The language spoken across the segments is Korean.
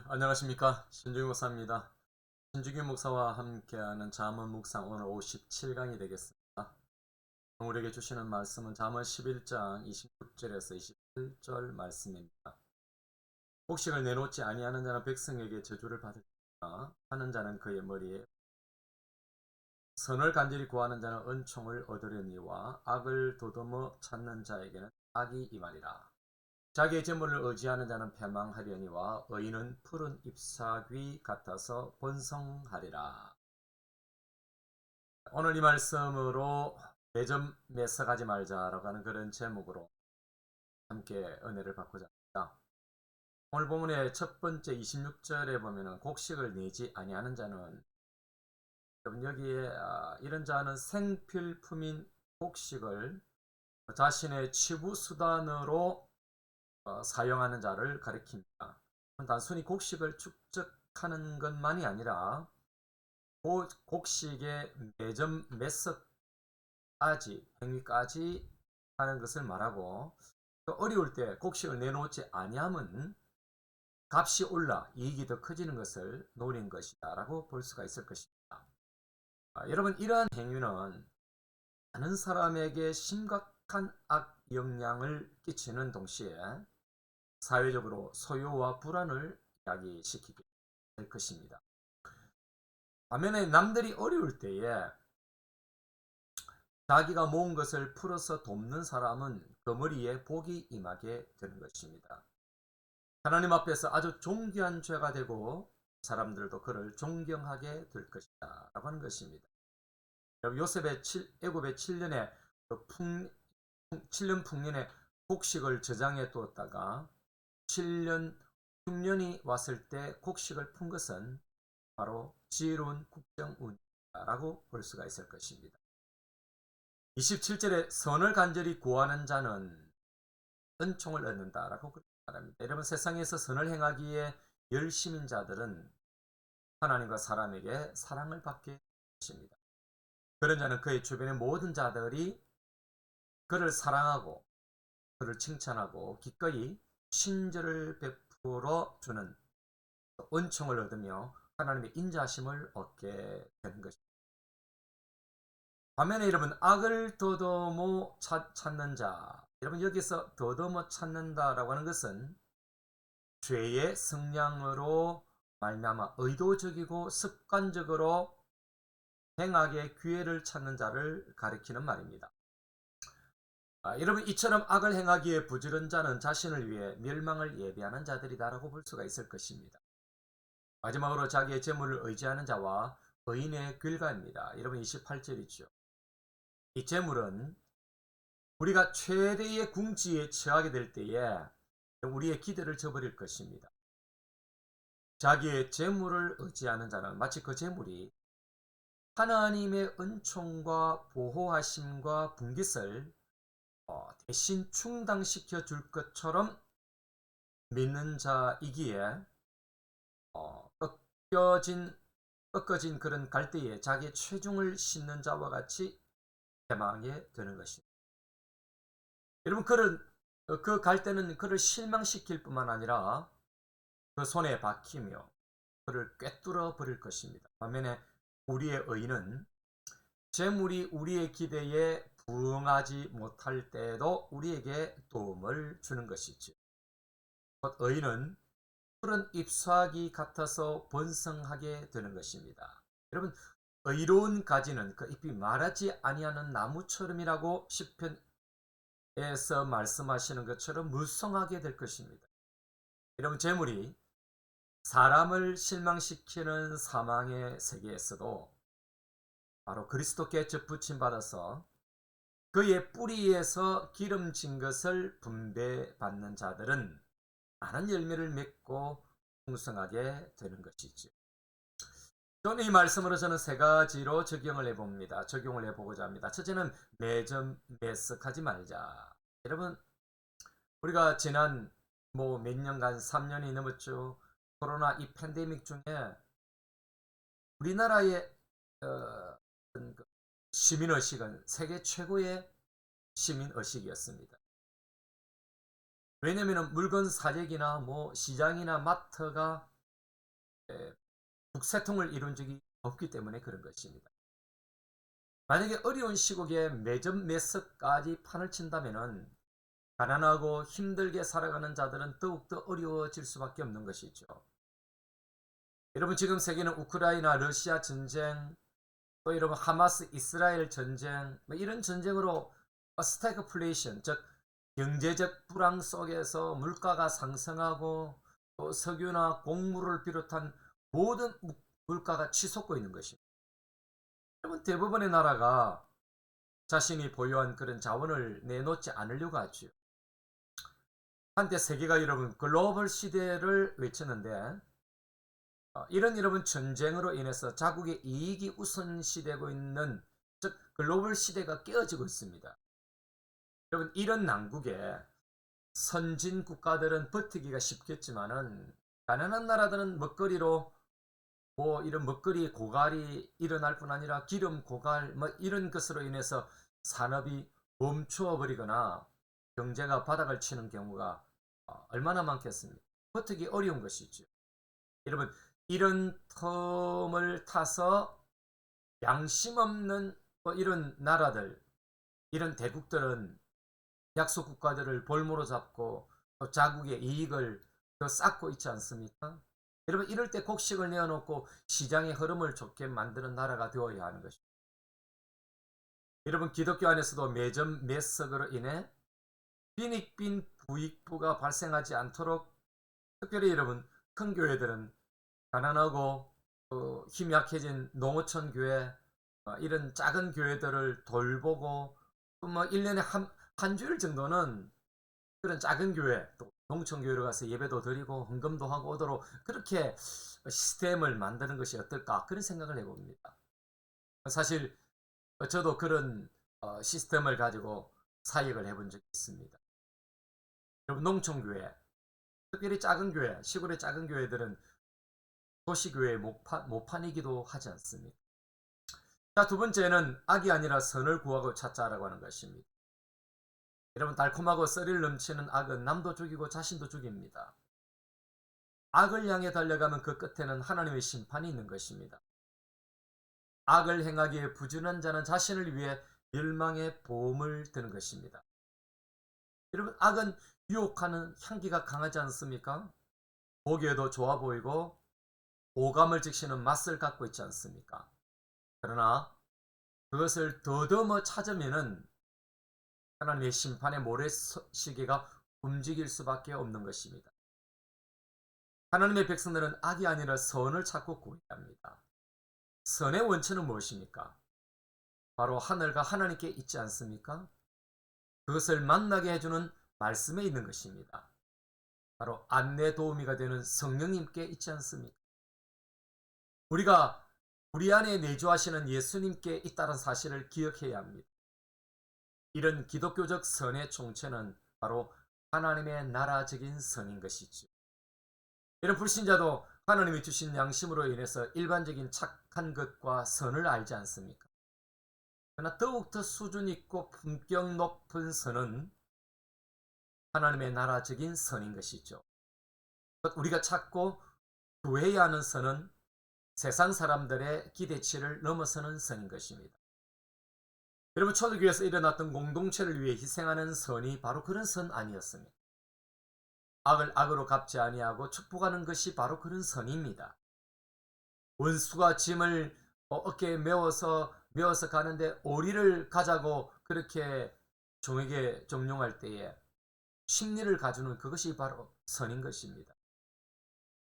안녕하십니까. 신중희 목사입니다. 신중희 목사와 함께하는 잠언 묵상 오늘 57강이 되겠습니다. 우리에게 주시는 말씀은 잠언 11장 26절에서 27절 말씀입니다. 곡식을 내놓지 아니하는 자는 백성에게 저주를 받으리라. 하는 자는 그의 머리에 선을 간절히 구하는 자는 은총을 얻으려니와 악을 도듬어 찾는 자에게는 악이 임하리라. 자기의 재물을 의지하는 자는 패망하려니와 의인은 푸른 잎사귀 같아서 번성하리라. 오늘 이 말씀으로 매점 매석하지 말자라고 하는 그런 제목으로 함께 은혜를 받고자 합니다. 오늘 본문의 첫 번째 26절에 보면은 곡식을 내지 아니하는 자는, 여러분 여기에 이런 자는 생필품인 곡식을 자신의 치부 수단으로 사용하는 자를 가리킵니다. 단순히 곡식을 축적하는 것만이 아니라 곡식의 매점 매석까지 행위까지 하는 것을 말하고, 또 어려울 때 곡식을 내놓지 아니하면 값이 올라 이익이 더 커지는 것을 노린 것이다 라고 볼 수가 있을 것입니다. 여러분, 이러한 행위는 많은 사람에게 심각한 악영향을 끼치는 동시에 사회적으로 소요와 불안을 야기시키게 될 것입니다. 반면에 남들이 어려울 때에 자기가 모은 것을 풀어서 돕는 사람은 그 머리에 복이 임하게 되는 것입니다. 하나님 앞에서 아주 존귀한 죄가 되고 사람들도 그를 존경하게 될 것이다 라고 하는 것입니다. 요셉의 애굽의 7년의 7년 풍년의 곡식을 저장해 두었다가 7년 흉년이 왔을 때 곡식을 푼 것은 바로 지혜로운 국정운이라고 볼 수가 있을 것입니다. 27절에 선을 간절히 구하는 자는 은총을 얻는다라고 말합니다. 여러분, 세상에서 선을 행하기에 열심인 자들은 하나님과 사람에게 사랑을 받게 것입니다. 그런 자는 그의 주변의 모든 자들이 그를 사랑하고 그를 칭찬하고 기꺼이 친절을 베풀어 주는 은총을 얻으며 하나님의 인자하심을 얻게 되는 것입니다. 반면에 여러분, 악을 더듬어 찾는 자, 여러분 여기서 더듬어 찾는다라고 하는 것은 죄의 성량으로 말미암아 의도적이고 습관적으로 행악의 기회를 찾는 자를 가리키는 말입니다. 여러분, 이처럼 악을 행하기에 부지런 자는 자신을 위해 멸망을 예비하는 자들이다라고 볼 수가 있을 것입니다. 마지막으로 자기의 재물을 의지하는 자와 의인의 길가입니다. 여러분, 28절이죠. 이 재물은 우리가 최대의 궁지에 처하게 될 때에 우리의 기대를 저버릴 것입니다. 자기의 재물을 의지하는 자는 마치 그 재물이 하나님의 은총과 보호하심과 분깃을 대신 충당시켜 줄 것처럼 믿는 자이기에 꺾어진 그런 갈대에 자기의 체중을 싣는 자와 같이 해망하게 되는 것입니다. 여러분, 그 갈대는 그를 실망시킬 뿐만 아니라 그 손에 박히며 그를 꿰뚫어 버릴 것입니다. 반면에 우리의 의는 재물이 우리의 기대에 부응하지 못할 때에도 우리에게 도움을 주는 것이죠. 의는 푸른 잎사귀 같아서 번성하게 되는 것입니다. 여러분, 의로운 가지는 그 잎이 마르지 아니하는 나무처럼이라고 시편에서 말씀하시는 것처럼 무성하게 될 것입니다. 여러분, 재물이 사람을 실망시키는 사망의 세계에서도 바로 그리스도께 접붙임 받아서 그의 뿌리에서 기름진 것을 분배받는 자들은 많은 열매를 맺고 풍성하게 되는 것이죠. 저는 이 말씀으로 저는 세 가지로 적용을 해봅니다. 적용을 해보고자 합니다. 첫째는 매점 매석하지 말자. 여러분, 우리가 지난 몇 년간 3년이 넘었죠. 코로나 이 팬데믹 중에 우리나라의 시민의식은 세계 최고의 시민의식이었습니다. 왜냐하면 물건 사재기나 시장이나 마트가 북새통을 이룬 적이 없기 때문에 그런 것입니다. 만약에 어려운 시국에 매점 매석까지 판을 친다면은 가난하고 힘들게 살아가는 자들은 더욱더 어려워질 수밖에 없는 것이죠. 여러분 지금 세계는 우크라이나 러시아 전쟁, 또 여러분 하마스 이스라엘 전쟁, 뭐 이런 전쟁으로 스태그플레이션, 즉 경제적 불황 속에서 물가가 상승하고 또 석유나 곡물을 비롯한 모든 물가가 치솟고 있는 것입니다. 여러분 대부분의 나라가 자신이 보유한 그런 자원을 내놓지 않으려고 하죠. 한때 세계가 여러분 글로벌 시대를 외쳤는데 이런 여러분 전쟁으로 인해서 자국의 이익이 우선시되고 있는 즉 글로벌 시대가 깨어지고 있습니다. 여러분 이런 난국에 선진 국가들은 버티기가 쉽겠지만은 가난한 나라들은 먹거리로 뭐 이런 먹거리 고갈이 일어날 뿐 아니라 기름 고갈 뭐 이런 것으로 인해서 산업이 멈추어 버리거나 경제가 바닥을 치는 경우가 얼마나 많겠습니까? 버티기 어려운 것이죠. 여러분 이런 텀을 타서 양심 없는 뭐 이런 나라들, 이런 대국들은 약소 국가들을 볼모로 잡고 또 자국의 이익을 더 쌓고 있지 않습니까? 여러분 이럴 때 곡식을 내어놓고 시장의 흐름을 좋게 만드는 나라가 되어야 하는 것입니다. 여러분 기독교 안에서도 매점 매석으로 인해 빈익빈 부익부가 발생하지 않도록 특별히 여러분 큰 교회들은 가난하고 힘이 약해진 농어촌 교회 이런 작은 교회들을 돌보고 뭐 1년에 한 주일 정도는 그런 작은 교회 또 농촌 교회로 가서 예배도 드리고 헌금도 하고 오도록 그렇게 시스템을 만드는 것이 어떨까 그런 생각을 해봅니다. 사실 저도 그런 시스템을 가지고 사역을 해본 적이 있습니다. 여러분 농촌 교회 특별히 작은 교회 시골의 작은 교회들은 도시교회의 모판이기도 하지 않습니까? 자, 두 번째는 악이 아니라 선을 구하고 찾자라고 하는 것입니다. 여러분 달콤하고 썰을 넘치는 악은 남도 죽이고 자신도 죽입니다. 악을 향해 달려가면 그 끝에는 하나님의 심판이 있는 것입니다. 악을 행하기에 부진한 자는 자신을 위해 멸망의 보험을 드는 것입니다. 여러분 악은 유혹하는 향기가 강하지 않습니까? 보기에도 좋아 보이고 오감을 직시는 맛을 갖고 있지 않습니까? 그러나 그것을 더듬어 찾으면은 하나님의 심판의 모래시계가 움직일 수밖에 없는 것입니다. 하나님의 백성들은 악이 아니라 선을 찾고 구해야 합니다. 선의 원천은 무엇입니까? 바로 하늘과 하나님께 있지 않습니까? 그것을 만나게 해주는 말씀에 있는 것입니다. 바로 안내 도우미가 되는 성령님께 있지 않습니까? 우리가 우리 안에 내주하시는 예수님께 있다는 사실을 기억해야 합니다. 이런 기독교적 선의 총체는 바로 하나님의 나라적인 선인 것이죠. 이런 불신자도 하나님이 주신 양심으로 인해서 일반적인 착한 것과 선을 알지 않습니까? 그러나 더욱더 수준 있고 품격 높은 선은 하나님의 나라적인 선인 것이죠. 우리가 찾고 구해야 하는 선은 세상 사람들의 기대치를 넘어서는 선인 것입니다. 여러분 초대교회에서 일어났던 공동체를 위해 희생하는 선이 바로 그런 선 아니었습니까? 악을 악으로 갚지 아니하고 축복하는 것이 바로 그런 선입니다. 원수가 짐을 어깨에 메워서 가는데 오리를 가자고 그렇게 종에게 정령할 때에 심리를 가주는 그것이 바로 선인 것입니다.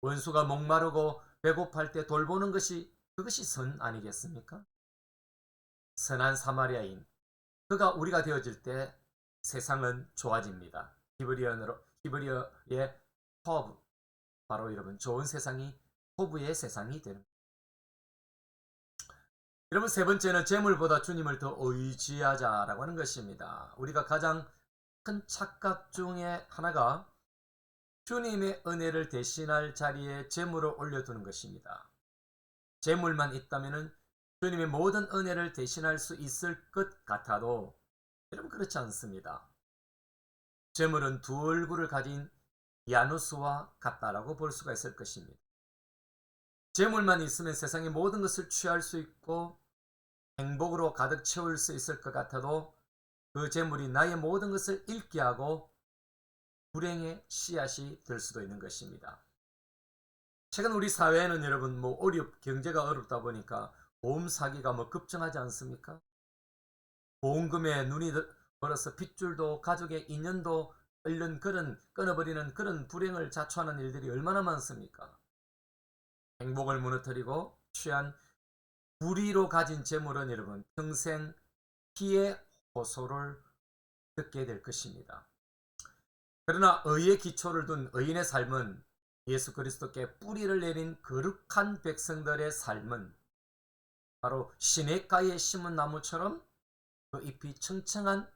원수가 목마르고 배고플 때 돌보는 것이 그것이 선 아니겠습니까? 선한 사마리아인 그가 우리가 되어질 때 세상은 좋아집니다. 히브리어의 토브 바로 여러분 좋은 세상이 토브의 세상이 되는 여러분 세 번째는 재물보다 주님을 더 의지하자라고 하는 것입니다. 우리가 가장 큰 착각 중에 하나가 주님의 은혜를 대신할 자리에 재물을 올려두는 것입니다. 재물만 있다면 주님의 모든 은혜를 대신할 수 있을 것 같아도 여러분 그렇지 않습니다. 재물은 두 얼굴을 가진 야누스와 같다라고 볼 수가 있을 것입니다. 재물만 있으면 세상의 모든 것을 취할 수 있고 행복으로 가득 채울 수 있을 것 같아도 그 재물이 나의 모든 것을 잃게 하고 불행의 씨앗이 될 수도 있는 것입니다. 최근 우리 사회에는 여러분 경제가 어렵다 보니까 보험 사기가 급증하지 않습니까? 보험금에 눈이 멀어서 핏줄도 가족의 인연도 끊어버리는 그런 불행을 자초하는 일들이 얼마나 많습니까? 행복을 무너뜨리고 취한 불의로 가진 재물은 여러분 평생 피해 호소를 듣게 될 것입니다. 그러나 의의 기초를 둔 의인의 삶은 예수 그리스도께 뿌리를 내린 거룩한 백성들의 삶은 바로 시냇가에 심은 나무처럼 그 잎이 청청한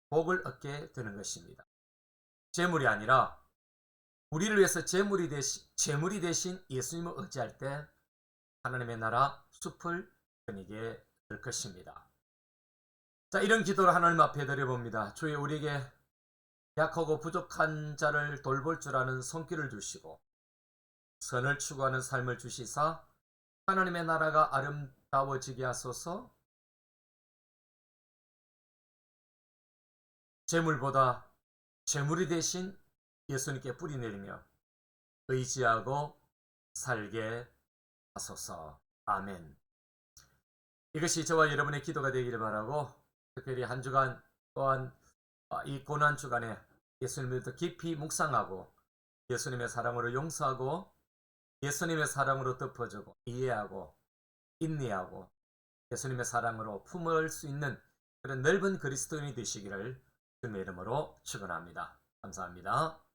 복을 얻게 되는 것입니다. 재물이 아니라 우리를 위해서 재물이 대신 예수님을 의지할 때 하나님의 나라 숲을 거니게 될 것입니다. 자, 이런 기도를 하나님 앞에 드려봅니다. 주여, 우리에게 약하고 부족한 자를 돌볼 줄 아는 손길을 주시고 선을 추구하는 삶을 주시사 하나님의 나라가 아름다워지게 하소서. 재물보다 재물이 대신 예수님께 뿌리 내리며 의지하고 살게 하소서. 아멘. 이것이 저와 여러분의 기도가 되기를 바라고, 특별히 한 주간 또한 이 고난 주간에 예수님을 더 깊이 묵상하고 예수님의 사랑으로 용서하고 예수님의 사랑으로 덮어주고 이해하고 인내하고 예수님의 사랑으로 품을 수 있는 그런 넓은 그리스도인이 되시기를 주님의 이름으로 축원합니다. 감사합니다.